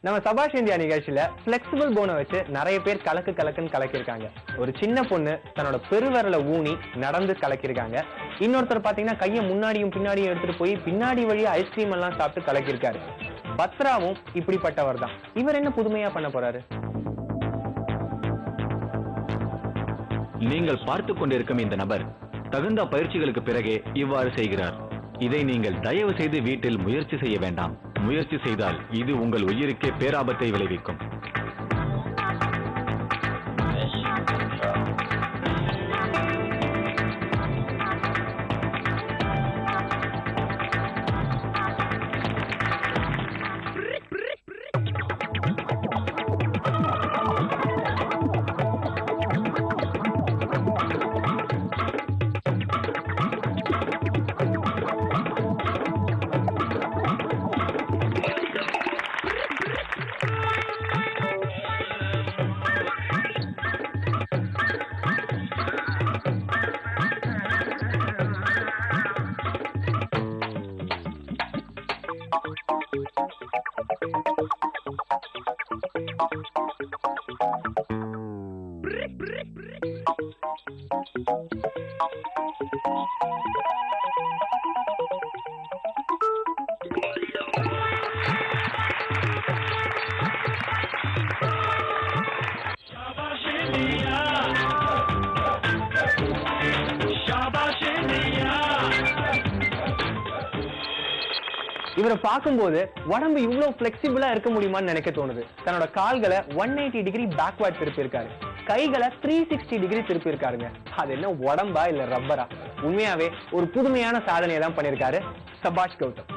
நம்ம சபாஷ் இந்தியா நிகழ்ச்சியில பிளெக்சிபிள் போனை வச்சு நிறைய பேர் கலக்குன்னு கலக்கிருக்காங்க. ஒரு சின்ன பொண்ணு தன்னோட பெருவரல ஊனி நடந்து கலக்கிருக்காங்க. இன்னொருத்தர் பாத்தீங்கன்னா கையை முன்னாடியும் பின்னாடியும் எடுத்துட்டு போய் பின்னாடி வழியா ஐஸ்கிரீம் எல்லாம் சாப்பிட்டு கலக்கிருக்காரு. பத்ராவும் இப்படிப்பட்டவர் தான். இவர் என்ன புதுமையா பண்ண போறாரு? நீங்கள் பார்த்து கொண்டிருக்கும் இந்த நபர் தகுந்த பயிற்சிகளுக்கு பிறகே இவ்வாறு செய்கிறார். இதை நீங்கள் தயவு செய்து வீட்டில் முயற்சி செய்ய வேண்டாம். முயற்சி செய்தால் இது உங்கள் உயிருக்கே பேராபத்தை விளைவிக்கும். இவரை பார்க்கும்போது உடம்பு இவ்வளவு பிளெக்சிபிளா இருக்க முடியுமான்னு நினைக்க தோணுது. தன்னோட கால்களை 180 டிகிரி பேக்வர்ட் திருப்பி இருக்காரு. கைகளை 360 டிகிரி திருப்பி இருக்காருங்க. அது என்ன உடம்பா இல்ல ரப்பரா? உண்மையாவே ஒரு புதுமையான சாதனையை தான் பண்ணிருக்காரு சபாஷ் கௌதம்.